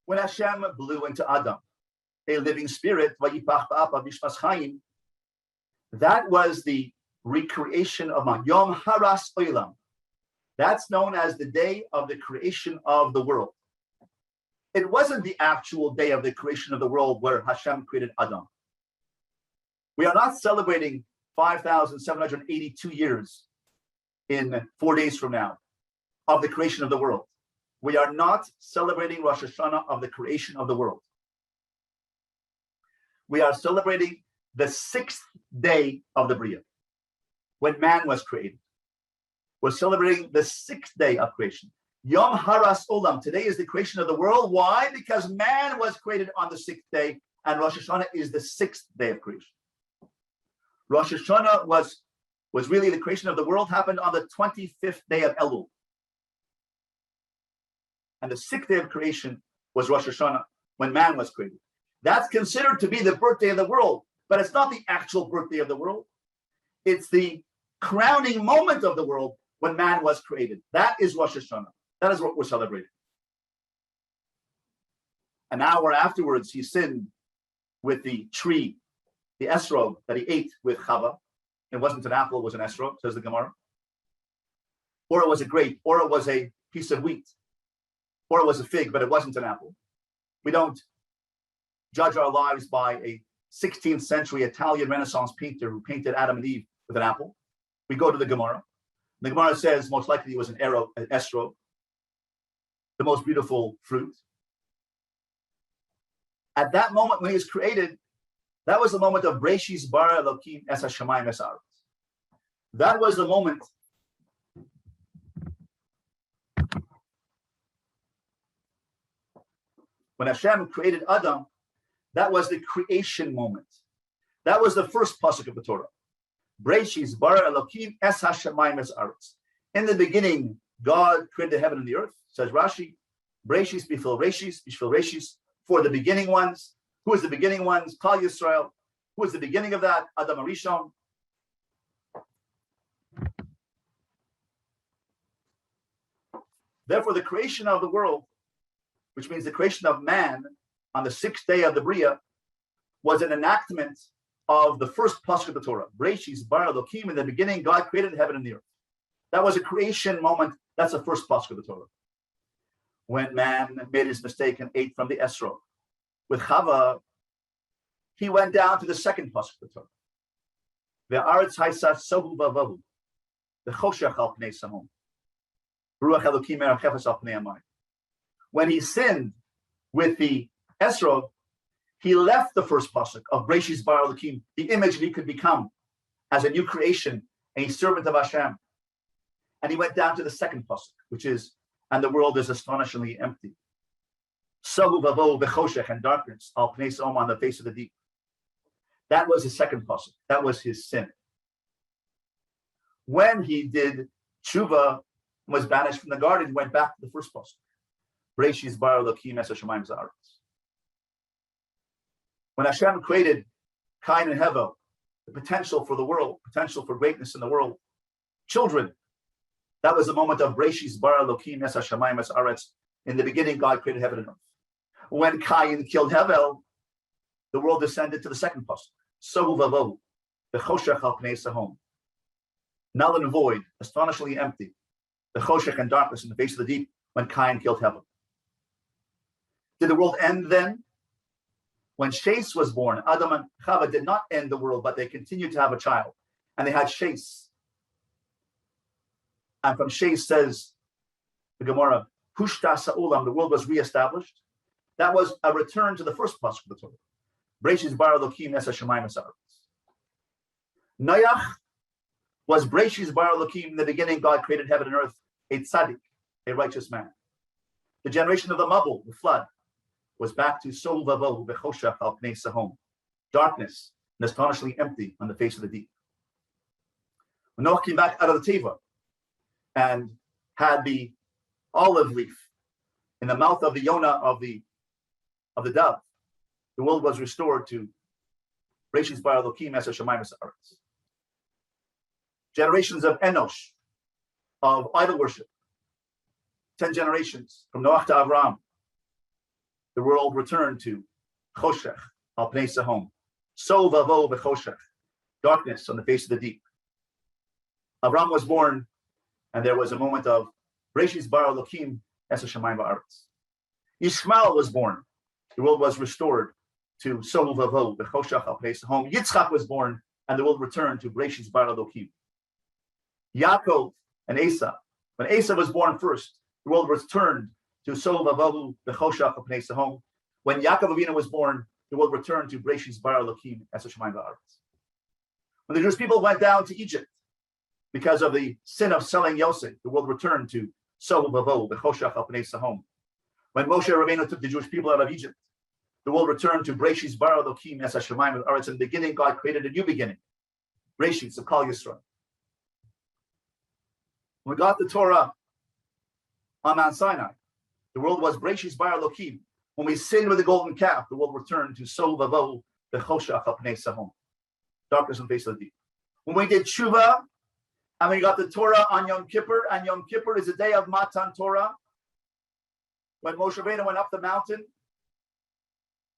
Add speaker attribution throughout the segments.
Speaker 1: When Hashem blew into Adam a living spirit, that was the recreation of man. Yom Haras Olam. That's known as the day of the creation of the world. It wasn't the actual day of the creation of the world where Hashem created Adam. We are not celebrating 5,782 years in 4 days from now of the creation of the world. We are not celebrating Rosh Hashana of the creation of the world. We are celebrating the sixth day of the Bria, when man was created. We're celebrating the sixth day of creation. Yom Haras Olam. Today is the creation of the world. Why? Because man was created on the sixth day, and Rosh Hashana is the sixth day of creation. Rosh Hashana was really the creation of the world, happened on the 25th day of Elul. And the sixth day of creation was Rosh Hashana, when man was created. That's considered to be the birthday of the world, but it's not the actual birthday of the world. It's the crowning moment of the world when man was created. That is Rosh Hashana. That is what we're celebrating. An hour afterwards, he sinned with the tree, the esrog that he ate with Chava. It wasn't an apple, it was an esrog, says the Gemara. Or it was a grape, or it was a piece of wheat, or it was a fig, but it wasn't an apple. We don't judge our lives by a 16th century Italian Renaissance painter who painted Adam and Eve with an apple. We go to the Gemara. The Gemara says most likely it was an esrog, the most beautiful fruit. At that moment when he was created, that was the moment of Breshis bara Elokim es hashamayim es haaretz. That was the moment when Hashem created Adam. That was the creation moment. That was the first pasuk of the Torah. Breshis bara Elokim es hashamayim es haaretz. In the beginning, God created the heaven and the earth. Says Rashi, Breshis bifil reshis, for the beginning ones. Who is the beginning ones? Kal Yisrael. Who is the beginning of that? Adam Arishon. Therefore, the creation of the world, which means the creation of man on the sixth day of the Bria, was an enactment of the first pasuk of the Torah. Breshis bara Elokim. In the beginning, God created the heaven and the earth. That was a creation moment. That's the first pasuk of the Torah. When man made his mistake and ate from the esrog with Chava, he went down to the second pasuk of the Torah. The Aretz haisat sohu vavahu, the choshech al pnei samon, ruach elokim merachefes al pnei hamayim. When he sinned with the esrog, he left the first pasuk of Breshis bara Elokim, the image that he could become as a new creation, a servant of Hashem. And he went down to the second pasuk, which is, and the world is astonishingly empty. Sohu vavo v'choshech, and darkness al pnei samon, on the face of the deep. That was his second pasuk. That was his sin. When he did tshuva, was banished from the garden, he went back to the first pasuk. Breshis bara Elokim es hashamayim haaretz. When Hashem created Cain and Hevel, the potential for the world, potential for greatness in the world, children, that was the moment of Breshis bara Elokim es hashamayim haaretz. In the beginning, God created heaven and earth. When Cain killed Hevel, the world descended to the second pasuk. Sohu vavohu, the choshech al pnei sahom. Null and void, astonishingly empty. The choshech and darkness in the face of the deep when Cain killed Hevel. Did the world end then? When Shes was born, Adam and Chava did not end the world, but they continued to have a child. And they had Shes. And from Shes says the Gemara, Hushta Sa'ulam, the world was reestablished. That was a return to the first pasuk of the Torah. Breshis bara Elokim es hashamayim es haaretz. Noach was Breshis bara Elokim. In the beginning, God created heaven and earth, a tzaddik, a righteous man. The generation of the Mabul, the flood, was back to Sohu vavohu v'choshech al pnei sahom, darkness and astonishingly empty on the face of the deep. When Noach came back out of the teva and had the olive leaf in the mouth of the Yonah of the dove, the world was restored to Breshis bara Elokim es hashamayim haaretz. Generations of Enosh, of idol worship, 10 generations from Noach to Abraham. the world returned to choshech al pnei sahom, so vavo v'choshech, darkness on the face of the deep. Avram was born, and there was a moment of Bereshis bara Elokim es hashamayim va'aretz. Yishmael was born, the world was restored to so vavo v'choshech al pnei sahom. Yitzchak was born, and the world returned to Bereshis bara Elokim. Yaakov and Esau, when Esau was born first, the world returned to so vavo v'choshech al pnei sahom. When Yaakov Avinu was born, the world returned to Bereshis bara Elokim es hashamayim va'aretz. When the Jewish people went down to Egypt because of the sin of selling Yosef, the world returned to so vavo v'choshech al pnei sahom. When Moshe Rabbeinu took the Jewish people out of Egypt, the world returned to Bereshis bara Elokim es hashamayim va'aretz. In the beginning, God created a new beginning. Bereshis of Kal Yisrael. When we got the Torah on Mount Sinai, the world was Bereshis bara Elokim. When we sinned with the golden calf, the world returned to so vavo v'choshech al pnei sahom, darkness on the face of the deep. When we did tshuva, and we got the Torah on Yom Kippur, and Yom Kippur is the day of Matan Torah, when Moshe Rabbeinu went up the mountain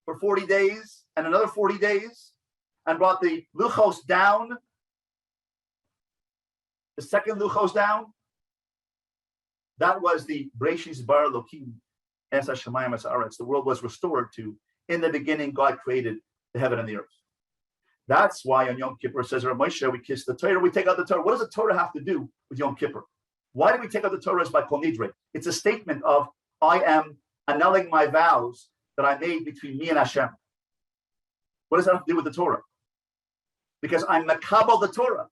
Speaker 1: for 40 days and another 40 days, and brought the luchos down, the second luchos down, that was the Bereshis bara Elokim es hashamayim va'aretz. The world was restored to, in the beginning, God created the heaven and the earth. That's why on Yom Kippur, says Rav Moshe, we kiss the Torah, we take out the Torah. What does the Torah have to do with Yom Kippur? Why do we take out the Torah as by Kol Nidre? It's a statement of, I am annulling my vows that I made between me and Hashem. What does that have to do with the Torah? Because I'm makabel the Torah.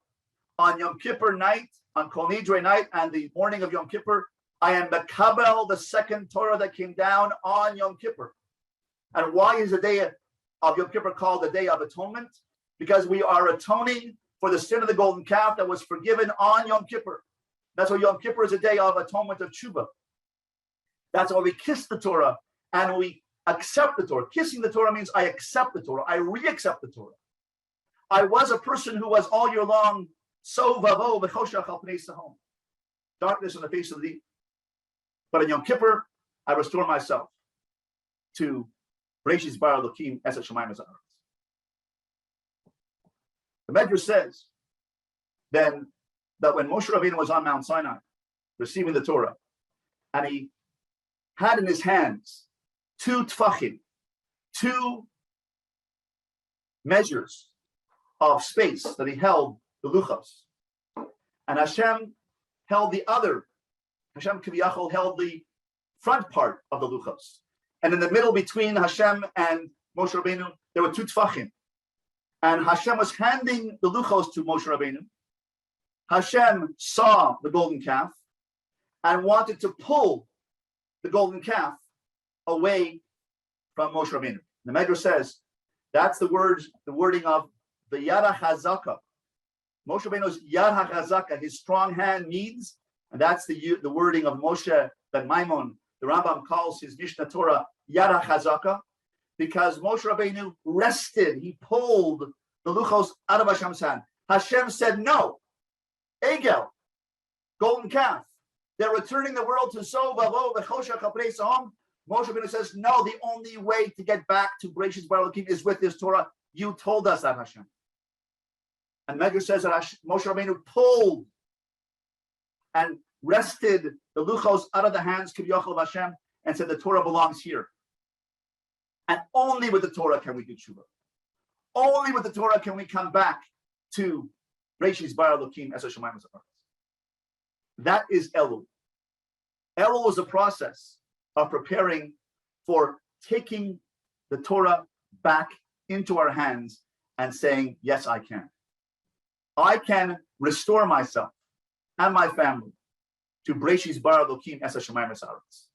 Speaker 1: On Yom Kippur night, on Kol Nidre night, and the morning of Yom Kippur, I am makabel the second Torah that came down on Yom Kippur. And why is the day of Yom Kippur called the Day of Atonement? Because we are atoning for the sin of the golden calf that was forgiven on Yom Kippur. That's why Yom Kippur is a day of atonement of tshuva. That's why we kiss the Torah and we accept the Torah. Kissing the Torah means I accept the Torah. I re-accept the Torah. I was a person who was all year long so vavo v'choshech al pnei sahom, darkness on the face of the deep. But in Yom Kippur, I restore myself to Bereshis bara Elokim es hashamayim va'aretz. The Medrash says then that when Moshe Rabbeinu was on Mount Sinai receiving the Torah, and he had in his hands two tfachim, two measures of space that he held the luchos, and Hashem held the other. Hashem Kiviyachol held the front part of the luchos, and in the middle between Hashem and Moshe Rabbeinu, there were two tfachim. And Hashem was handing the luchos to Moshe Rabbeinu. Hashem saw the golden calf and wanted to pull the golden calf away from Moshe Rabbeinu. The Medrash says that's the wording of the Yad HaChazaka. Moshe Rabbeinu's Yad HaChazaka, his strong hand means, and that's the wording of Moshe ben Maimon. The Rambam calls his Mishnah Torah Yad HaChazaka, because Moshe Rabbeinu rested, he pulled the luchos out of Hashem's hand. Hashem said, no, Egel, golden calf, they're returning the world to so vavo v'choshech al pnei sahom. Moshe Rabbeinu says, no, the only way to get back to Bereshis bara Elokim is with this Torah. You told us that, Hashem. And Medrash says that Moshe Rabbeinu pulled and wrested the luchos out of the hands Kiviyachol of Hashem and said, the Torah belongs here. And only with the Torah can we do tshuva. Only with the Torah can we come back to Bereshis bara Elokim es hashamayim va'aretz. That is Elul. Elul is a process of preparing for taking the Torah back into our hands and saying, yes, I can. I can restore myself and my family to Bereshis bara Elokim es hashamayim va'aretz.